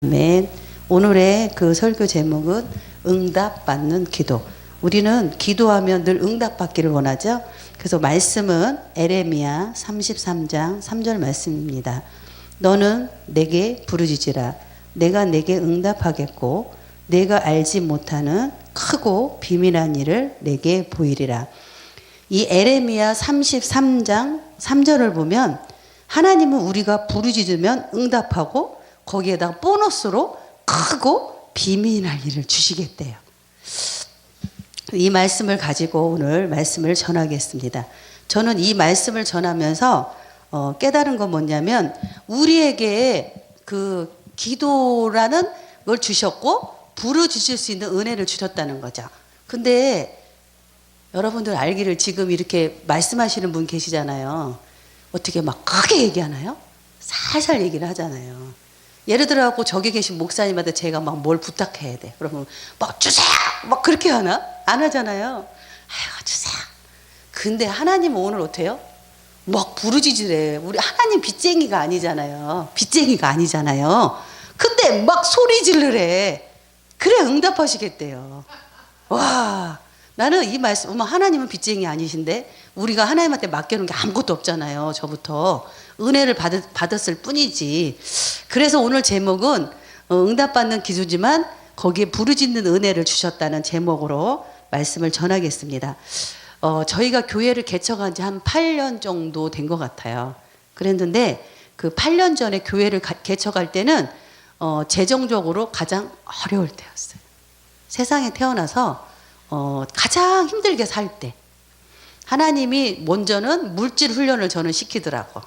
아멘. 오늘의 그 설교 제목은 응답받는 기도. 우리는 기도하면 늘 응답받기를 원하죠. 그래서 말씀은 에레미야 33장 3절 말씀입니다. 너는 내게 부르짖으라. 내가 내게 응답하겠고 내가 알지 못하는 크고 비밀한 일을 내게 보이리라. 이 에레미야 33장 3절을 보면 하나님은 우리가 부르짖으면 응답하고 거기에다가 보너스로 크고 비밀한 일을 주시겠대요. 이 말씀을 가지고 오늘 말씀을 전하겠습니다. 저는 이 말씀을 전하면서 깨달은 건 뭐냐면 우리에게 그 기도라는 걸 주셨고 부르짖을 수 있는 은혜를 주셨다는 거죠. 근데 여러분들 알기를 지금 이렇게 말씀하시는 분 계시잖아요. 어떻게 막 크게 얘기하나요? 살살 얘기를 하잖아요. 예를 들어갖고 저기 계신 목사님한테 제가 막 뭘 부탁해야 돼. 그러면 막 주세요! 막 그렇게 하나? 안 하잖아요. 아유, 주세요. 근데 하나님은 오늘 어때요? 막 부르짖으래. 우리 하나님 빚쟁이가 아니잖아요. 빚쟁이가 아니잖아요. 근데 막 소리 지르래. 그래 응답하시겠대요. 와, 나는 이 말씀, 하나님은 빚쟁이 아니신데 우리가 하나님한테 맡겨놓은 게 아무것도 없잖아요. 저부터 은혜를 받았을 뿐이지. 그래서 오늘 제목은 응답받는 기도지만 거기에 부르짖는 은혜를 주셨다는 제목으로 말씀을 전하겠습니다. 저희가 교회를 개척한 지 한 8년 정도 된 것 같아요. 그랬는데 그 8년 전에 교회를 개척할 때는 재정적으로 가장 어려울 때였어요. 세상에 태어나서 가장 힘들게 살 때 하나님이 먼저는 물질 훈련을 저는 시키더라고.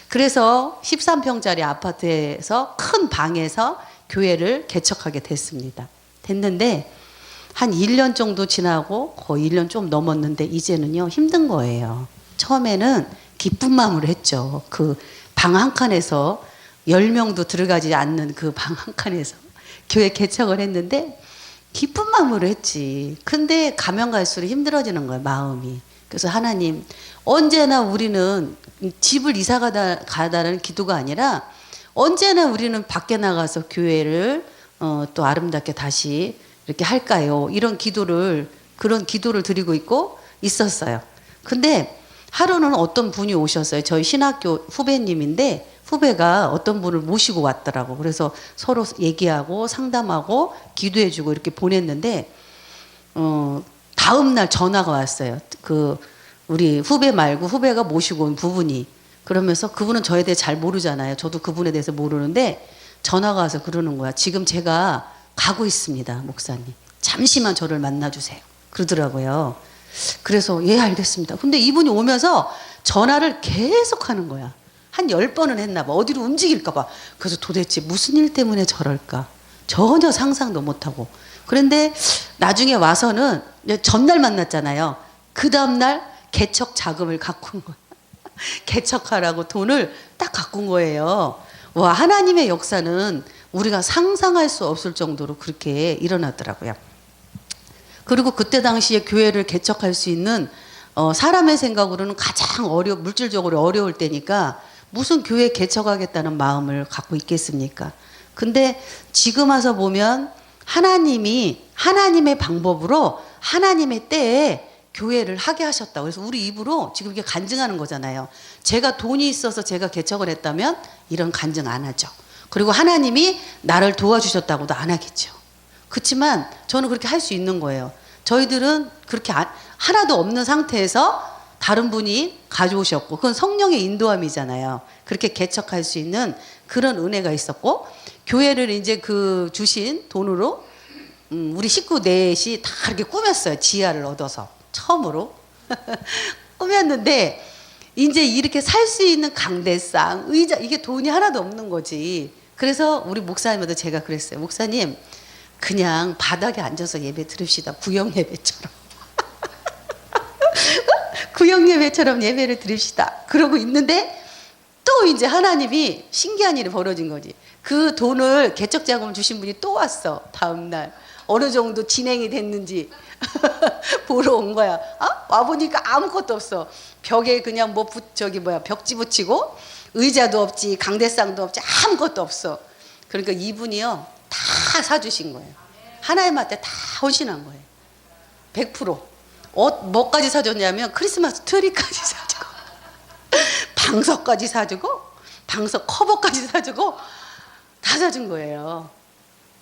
그래서 13평짜리 아파트에서 큰 방에서 교회를 개척하게 됐는데 한 1년 정도 지나고 거의 1년 좀 넘었는데 이제는요 힘든 거예요. 처음에는 기쁜 마음으로 했죠. 그 방 한 칸에서 10명도 들어가지 않는 그 방 한 칸에서 교회 개척을 했는데 기쁜 마음으로 했지. 근데 가면 갈수록 힘들어지는 거예요, 마음이. 그래서 하나님, 언제나 우리는 집을 이사 가다는 기도가 아니라 언제나 우리는 밖에 나가서 교회를 또 아름답게 다시 이렇게 할까요? 그런 기도를 드리고 있었어요. 근데 하루는 어떤 분이 오셨어요. 저희 신학교 후배님인데 후배가 어떤 분을 모시고 왔더라고. 그래서 서로 얘기하고 상담하고 기도해주고 이렇게 보냈는데 다음 날 전화가 왔어요. 우리 후배 말고 후배가 모시고 온 부분이. 그러면서 그분은 저에 대해 잘 모르잖아요. 저도 그분에 대해서 모르는데 전화가 와서 그러는 거야. 지금 제가 가고 있습니다, 목사님. 잠시만 저를 만나주세요. 그러더라고요. 그래서 예, 알겠습니다. 근데 이분이 오면서 전화를 계속 하는 거야. 한 10번은 했나 봐. 어디로 움직일까 봐. 그래서 도대체 무슨 일 때문에 저럴까? 전혀 상상도 못하고. 그런데 나중에 와서는 전날 만났잖아요. 그 다음날 개척 자금을 갖고 온 거야. 개척하라고 돈을 딱 갖고 온 거예요. 와, 하나님의 역사는 우리가 상상할 수 없을 정도로 그렇게 일어났더라고요. 그리고 그때 당시에 교회를 개척할 수 있는 사람의 생각으로는 가장 물질적으로 어려울 때니까 무슨 교회 개척하겠다는 마음을 갖고 있겠습니까? 근데 지금 와서 보면 하나님이 하나님의 방법으로 하나님의 때에 교회를 하게 하셨다고. 그래서 우리 입으로 지금 이게 간증하는 거잖아요. 제가 돈이 있어서 제가 개척을 했다면 이런 간증 안 하죠. 그리고 하나님이 나를 도와주셨다고도 안 하겠죠. 그렇지만 저는 그렇게 할 수 있는 거예요. 저희들은 그렇게 하나도 없는 상태에서 다른 분이 가져오셨고 그건 성령의 인도함이잖아요. 그렇게 개척할 수 있는 그런 은혜가 있었고 교회를 이제 그 주신 돈으로 우리 식구 넷이 다 이렇게 꾸몄어요. 지하를 얻어서 처음으로 꾸몄는데 이제 이렇게 살 수 있는 강대상, 의자 이게 돈이 하나도 없는 거지. 그래서 우리 목사님한테 제가 그랬어요. 목사님 그냥 바닥에 앉아서 예배 드립시다. 구역 예배처럼. 구역 예배처럼 예배를 드립시다. 그러고 있는데 또 이제 하나님이 신기한 일이 벌어진 거지. 그 돈을 개척 자금을 주신 분이 또 왔어. 다음 날 어느 정도 진행이 됐는지 보러 온 거야. 와보니까 아무것도 없어. 벽에 그냥 벽지 붙이고 의자도 없지 강대상도 없지 아무것도 없어. 그러니까 이분이요 다 사주신 거예요. 하나님한테 다 헌신한 거예요. 100%. 뭐까지 사줬냐면 크리스마스 트리까지 사주고 방석까지 사주고 방석 커버까지 사주고 다 사준 거예요.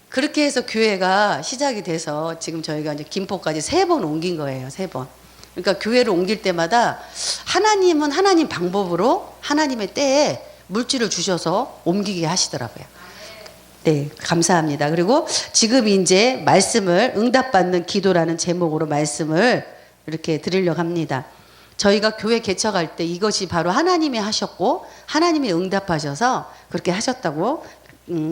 그렇게 해서 교회가 시작이 돼서 지금 저희가 이제 김포까지 3번 옮긴 거예요. 3번. 그러니까 교회를 옮길 때마다 하나님은 하나님 방법으로 하나님의 때에 물질을 주셔서 옮기게 하시더라고요. 네, 감사합니다. 그리고 지금 이제 말씀을 응답받는 기도라는 제목으로 말씀을 이렇게 드리려고 합니다. 저희가 교회 개척할 때 이것이 바로 하나님이 하셨고 하나님이 응답하셔서 그렇게 하셨다고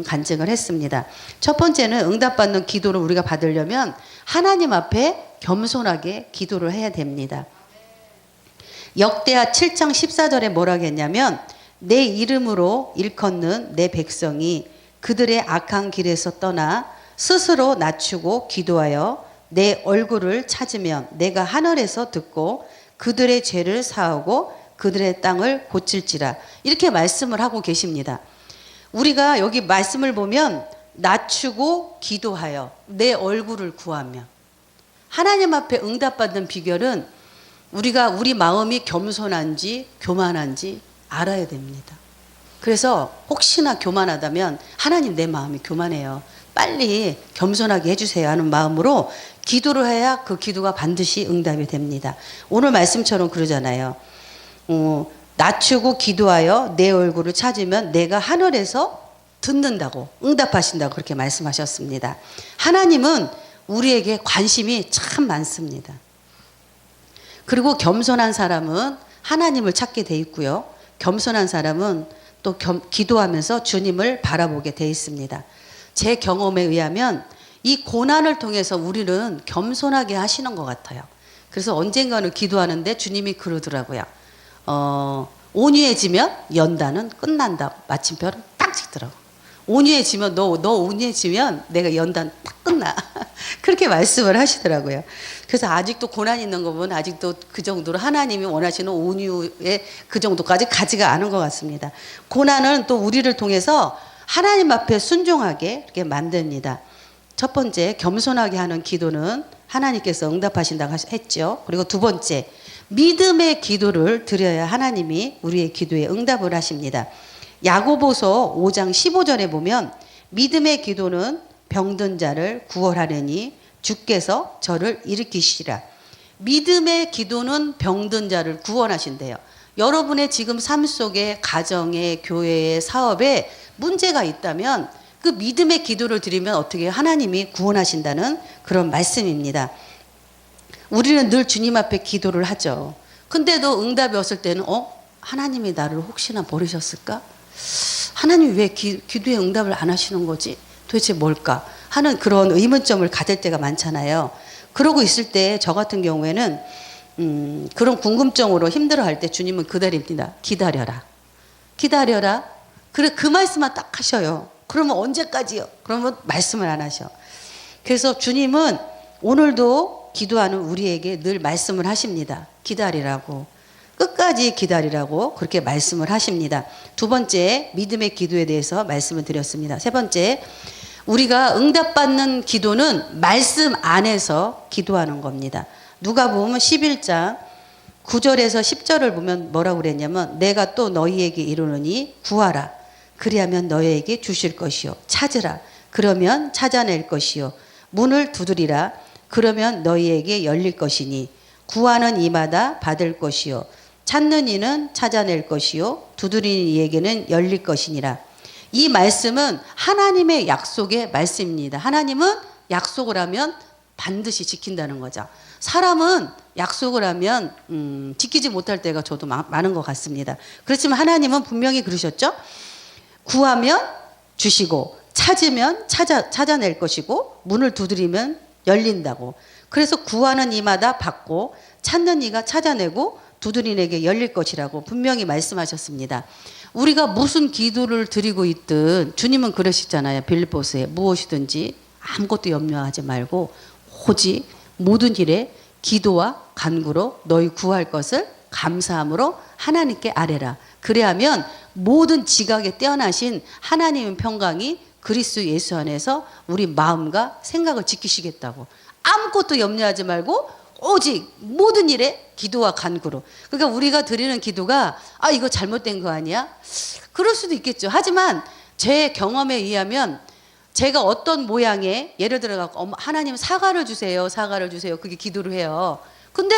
간증을 했습니다. 첫 번째는 응답받는 기도를 우리가 받으려면 하나님 앞에 겸손하게 기도를 해야 됩니다. 역대하 7장 14절에 뭐라고 했냐면 내 이름으로 일컫는 내 백성이 그들의 악한 길에서 떠나 스스로 낮추고 기도하여 내 얼굴을 찾으면 내가 하늘에서 듣고 그들의 죄를 사하고 그들의 땅을 고칠지라. 이렇게 말씀을 하고 계십니다. 우리가 여기 말씀을 보면 낮추고 기도하여 내 얼굴을 구하며 하나님 앞에 응답받는 비결은 우리가 우리 마음이 겸손한지 교만한지 알아야 됩니다. 그래서 혹시나 교만하다면 하나님 내 마음이 교만해요. 빨리 겸손하게 해주세요 하는 마음으로 기도를 해야 그 기도가 반드시 응답이 됩니다. 오늘 말씀처럼 그러잖아요. 낮추고 기도하여 내 얼굴을 찾으면 내가 하늘에서 듣는다고 응답하신다고 그렇게 말씀하셨습니다. 하나님은 우리에게 관심이 참 많습니다. 그리고 겸손한 사람은 하나님을 찾게 돼 있고요. 겸손한 사람은 또 기도하면서 주님을 바라보게 돼 있습니다. 제 경험에 의하면 이 고난을 통해서 우리는 겸손하게 하시는 것 같아요. 그래서 언젠가는 기도하는데 주님이 그러더라고요. 온유해지면 연단은 끝난다. 마침표는 딱 찍더라고. 온유해지면 너 온유해지면 내가 연단 딱 끝나. 그렇게 말씀을 하시더라고요. 그래서 아직도 고난 있는 거 보면 아직도 그 정도로 하나님이 원하시는 온유의 그 정도까지 가지가 않은 것 같습니다. 고난은 또 우리를 통해서 하나님 앞에 순종하게 이렇게 만듭니다. 첫 번째, 겸손하게 하는 기도는 하나님께서 응답하신다고 했죠. 그리고 두 번째, 믿음의 기도를 드려야 하나님이 우리의 기도에 응답을 하십니다. 야고보서 5장 15절에 보면 믿음의 기도는 병든 자를 구원하려니 주께서 저를 일으키시라. 믿음의 기도는 병든 자를 구원하신대요. 여러분의 지금 삶 속에 가정에 교회에 사업에 문제가 있다면 그 믿음의 기도를 드리면 어떻게 하나님이 구원하신다는 그런 말씀입니다. 우리는 늘 주님 앞에 기도를 하죠. 근데도 응답이 없을 때는 하나님이 나를 혹시나 버리셨을까? 하나님이 왜 기도에 응답을 안 하시는 거지? 도대체 뭘까? 하는 그런 의문점을 가질 때가 많잖아요. 그러고 있을 때 저 같은 경우에는 그런 궁금증으로 힘들어할 때 주님은 그대로입니다. 기다려라. 기다려라. 그래 그 말씀만 딱 하셔요. 그러면 언제까지요? 그러면 말씀을 안 하셔. 그래서 주님은 오늘도 기도하는 우리에게 늘 말씀을 하십니다. 기다리라고. 끝까지 기다리라고 그렇게 말씀을 하십니다. 두 번째, 믿음의 기도에 대해서 말씀을 드렸습니다. 세 번째, 우리가 응답받는 기도는 말씀 안에서 기도하는 겁니다. 누가복음 11장 9절에서 10절을 보면 뭐라고 그랬냐면 내가 또 너희에게 이르노니 구하라. 그리하면 너희에게 주실 것이요. 찾으라. 그러면 찾아낼 것이요. 문을 두드리라. 그러면 너희에게 열릴 것이니 구하는 이마다 받을 것이요. 찾는 이는 찾아낼 것이요. 두드리는 이에게는 열릴 것이니라. 이 말씀은 하나님의 약속의 말씀입니다. 하나님은 약속을 하면 반드시 지킨다는 거죠. 사람은 약속을 하면 지키지 못할 때가 저도 많은 것 같습니다. 그렇지만 하나님은 분명히 그러셨죠. 구하면 주시고 찾으면 찾아낼 것이고 문을 두드리면 열린다고. 그래서 구하는 이마다 받고 찾는 이가 찾아내고 두드리는 이에게 열릴 것이라고 분명히 말씀하셨습니다. 우리가 무슨 기도를 드리고 있든 주님은 그러시잖아요. 빌립보서에 무엇이든지 아무것도 염려하지 말고 오직 모든 일에 기도와 간구로 너희 구할 것을 감사함으로 하나님께 아뢰라. 그래야면 모든 지각에 뛰어나신 하나님의 평강이 그리스도 예수 안에서 우리 마음과 생각을 지키시겠다고. 아무것도 염려하지 말고 오직 모든 일에 기도와 간구로. 그러니까 우리가 드리는 기도가 이거 잘못된 거 아니야? 그럴 수도 있겠죠. 하지만 제 경험에 의하면 제가 어떤 모양의, 예를 들어 하나님 사과를 주세요, 사과를 주세요, 그게 기도를 해요. 근데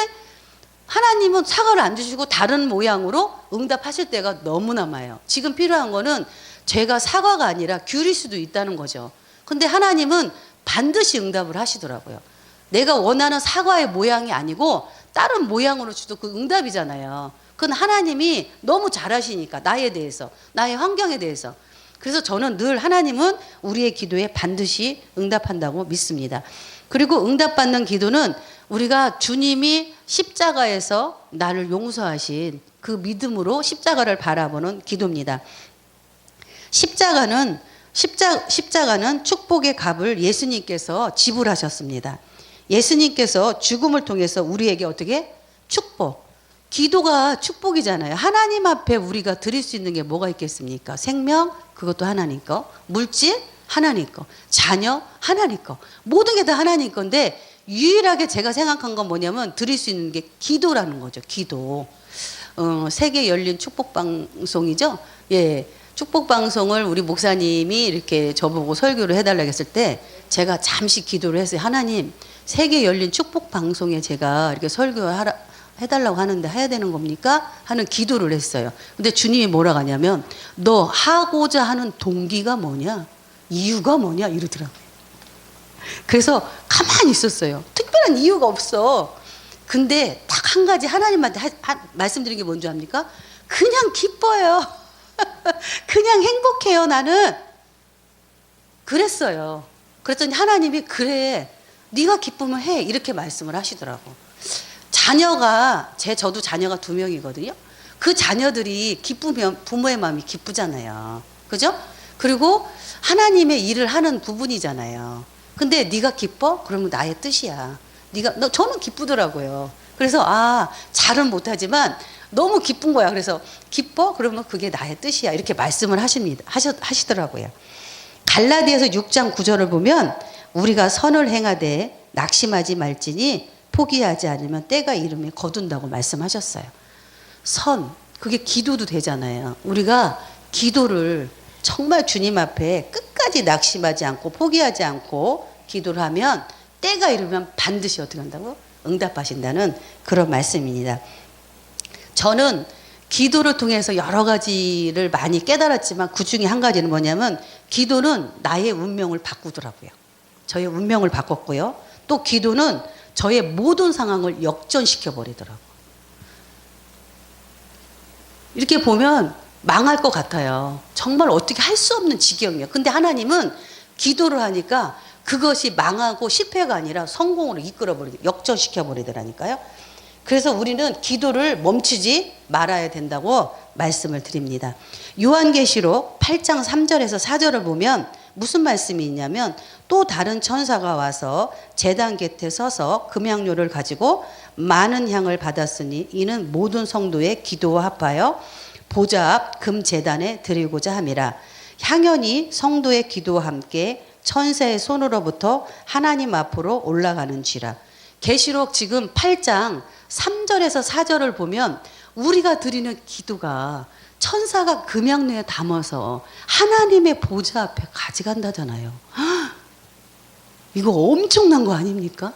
하나님은 사과를 안 주시고 다른 모양으로 응답하실 때가 너무나 많아요. 지금 필요한 거는 제가 사과가 아니라 귤일 수도 있다는 거죠. 근데 하나님은 반드시 응답을 하시더라고요. 내가 원하는 사과의 모양이 아니고 다른 모양으로 주도 그 응답이잖아요. 그건 하나님이 너무 잘하시니까, 나에 대해서, 나의 환경에 대해서. 그래서 저는 늘 하나님은 우리의 기도에 반드시 응답한다고 믿습니다. 그리고 응답받는 기도는 우리가 주님이 십자가에서 나를 용서하신 그 믿음으로 십자가를 바라보는 기도입니다. 십자가는 축복의 값을 예수님께서 지불하셨습니다. 예수님께서 죽음을 통해서 우리에게 어떻게? 축복. 기도가 축복이잖아요. 하나님 앞에 우리가 드릴 수 있는 게 뭐가 있겠습니까? 생명, 그것도 하나님 거. 물질, 하나님 거. 자녀, 하나님 거. 모든 게 다 하나님 건데 유일하게 제가 생각한 건 뭐냐면 드릴 수 있는 게 기도라는 거죠. 기도. 세계 열린 축복 방송이죠. 예. 축복 방송을 우리 목사님이 이렇게 저보고 설교를 해달라고 했을 때 제가 잠시 기도를 했어요. 하나님, 세계 열린 축복 방송에 제가 이렇게 해달라고 하는데 해야 되는 겁니까? 하는 기도를 했어요. 근데 주님이 뭐라고 하냐면 너 하고자 하는 동기가 뭐냐? 이유가 뭐냐? 이러더라고요. 그래서 가만히 있었어요. 특별한 이유가 없어. 근데 딱 한 가지 하나님한테 말씀드린 게 뭔지 압니까? 그냥 기뻐요. 그냥 행복해요, 나는. 그랬어요. 그랬더니 하나님이 그래, 네가 기쁘면 해, 이렇게 말씀을 하시더라고. 저도 자녀가 2명이거든요. 그 자녀들이 기쁘면 부모의 마음이 기쁘잖아요. 그죠? 그리고 하나님의 일을 하는 부분이잖아요. 근데 네가 기뻐? 그러면 나의 뜻이야. 저는 기쁘더라고요. 그래서 잘은 못하지만 너무 기쁜 거야. 그래서 기뻐? 그러면 그게 나의 뜻이야. 이렇게 말씀을 하시더라고요. 갈라디아서 6장 9절을 보면 우리가 선을 행하되 낙심하지 말지니 포기하지 않으면 때가 이르면 거둔다고 말씀하셨어요. 그게 기도도 되잖아요. 우리가 기도를 정말 주님 앞에 끝까지 낙심하지 않고 포기하지 않고 기도를 하면 때가 이르면 반드시 어떻게 한다고? 응답하신다는 그런 말씀입니다. 저는 기도를 통해서 여러 가지를 많이 깨달았지만 그 중에 한 가지는 뭐냐면 기도는 나의 운명을 바꾸더라고요. 저의 운명을 바꿨고요. 또 기도는 저의 모든 상황을 역전시켜 버리더라고요. 이렇게 보면 망할 것 같아요. 정말 어떻게 할 수 없는 지경이에요. 근데 하나님은 기도를 하니까 그것이 망하고 실패가 아니라 성공으로 역전시켜 버리더라니까요. 그래서 우리는 기도를 멈추지 말아야 된다고 말씀을 드립니다. 요한계시록 8장 3절에서 4절을 보면 무슨 말씀이 있냐면 또 다른 천사가 와서 제단 곁에 서서 금향료를 가지고 많은 향을 받았으니 이는 모든 성도의 기도와 합하여 보좌 앞 금제단에 드리고자 함이라. 향연이 성도의 기도와 함께 천사의 손으로부터 하나님 앞으로 올라가는지라. 계시록 지금 8장 3절에서 4절을 보면 우리가 드리는 기도가 천사가 금향로에 담아서 하나님의 보좌 앞에 가져간다잖아요. 이거 엄청난 거 아닙니까?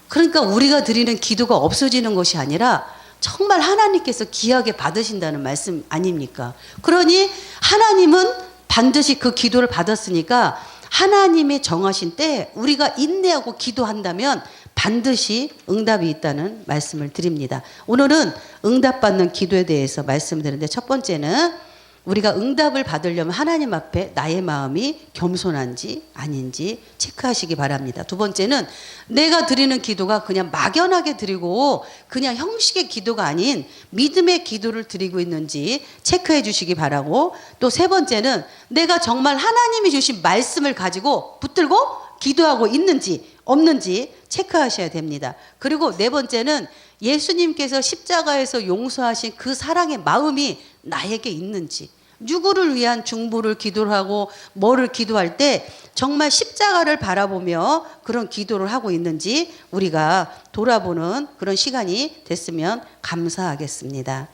그러니까 우리가 드리는 기도가 없어지는 것이 아니라 정말 하나님께서 귀하게 받으신다는 말씀 아닙니까? 그러니 하나님은 반드시 그 기도를 받았으니까 하나님의 정하신 때 우리가 인내하고 기도한다면 반드시 응답이 있다는 말씀을 드립니다. 오늘은 응답받는 기도에 대해서 말씀드리는데 첫 번째는 우리가 응답을 받으려면 하나님 앞에 나의 마음이 겸손한지 아닌지 체크하시기 바랍니다. 두 번째는 내가 드리는 기도가 그냥 막연하게 드리고 그냥 형식의 기도가 아닌 믿음의 기도를 드리고 있는지 체크해 주시기 바라고, 또 세 번째는 내가 정말 하나님이 주신 말씀을 가지고 붙들고 기도하고 있는지 없는지 체크하셔야 됩니다. 그리고 네 번째는 예수님께서 십자가에서 용서하신 그 사랑의 마음이 나에게 있는지, 누구를 위한 중보를 기도를 하고 뭐를 기도할 때 정말 십자가를 바라보며 그런 기도를 하고 있는지 우리가 돌아보는 그런 시간이 됐으면 감사하겠습니다.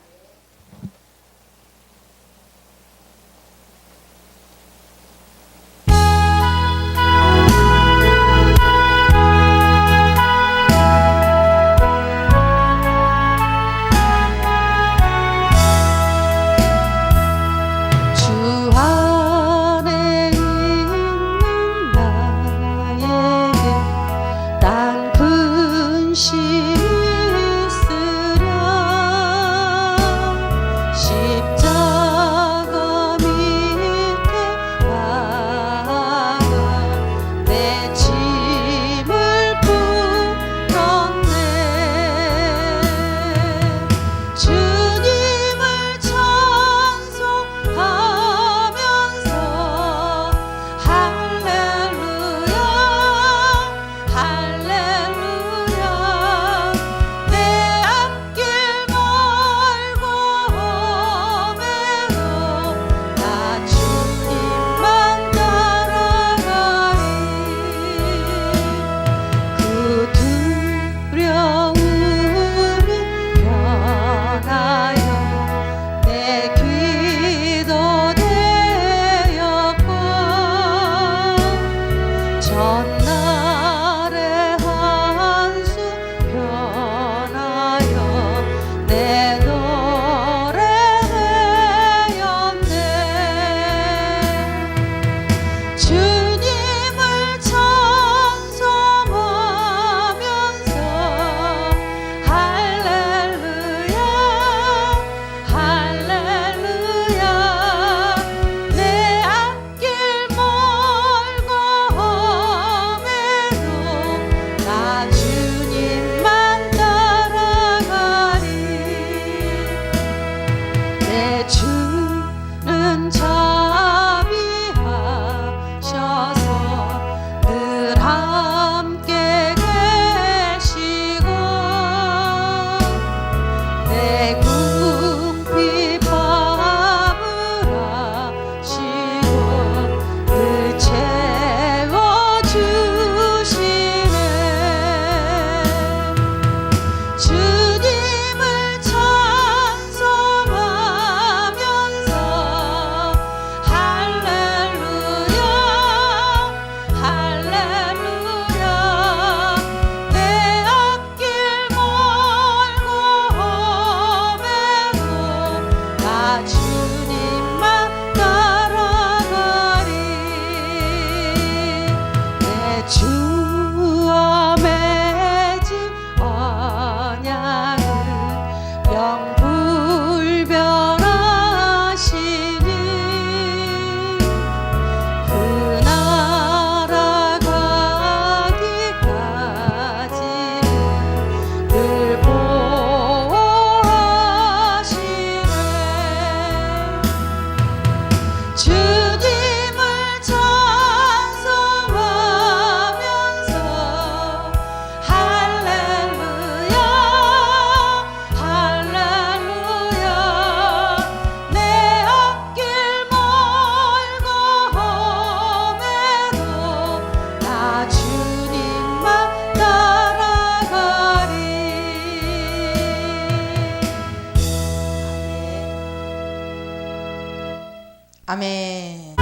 아멘.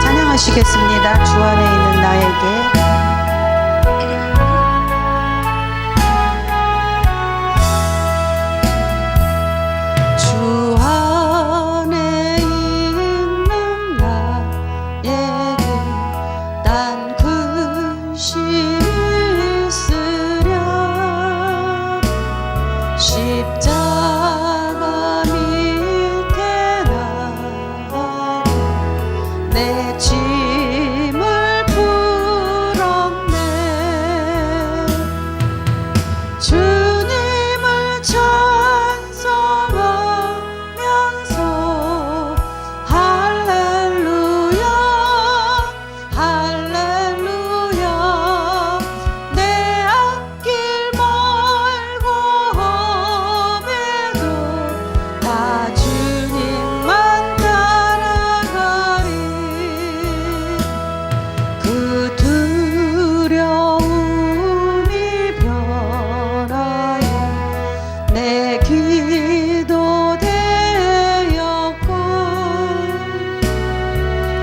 찬양하시겠습니다. 주 안에 있는 나에게. 주 안에 있는 나에게 난 근심이 있으랴 십자가 밑에 나가고 내 짐을 풀어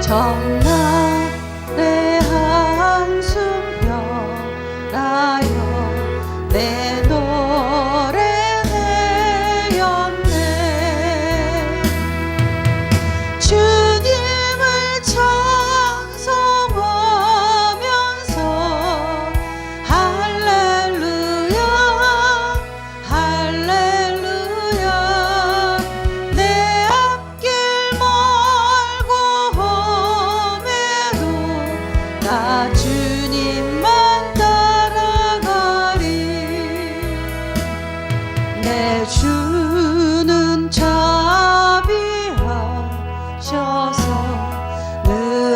전날의 한숨 펴라여 내 노래 내었네. 주님을 찬송하면서 할렐루야 할렐루야. 내 앞길 멀고 험해도 나 주님만 따라가리. 내 주는 자비하셔서 늘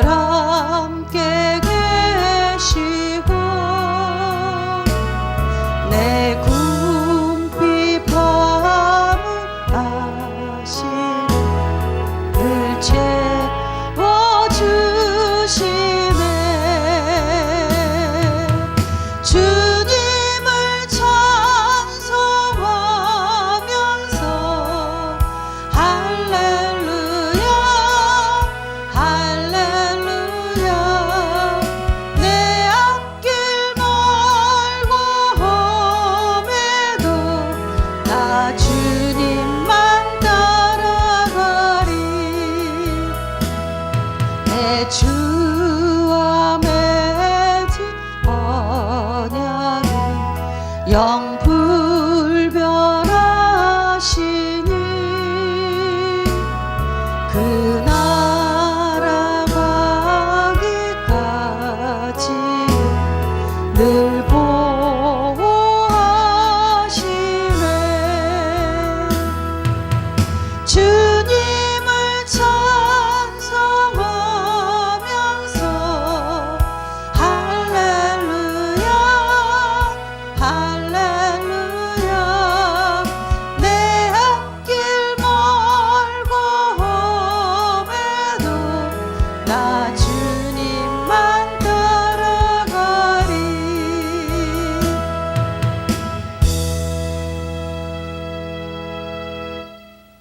함께 계시고 내 궁핍함을 아시고 늘 채워주시네. 주님을 찬송하면서 할렐루야 할렐루야. 내 앞길 멀고 험해도 나 주님만 따라가리. 내 주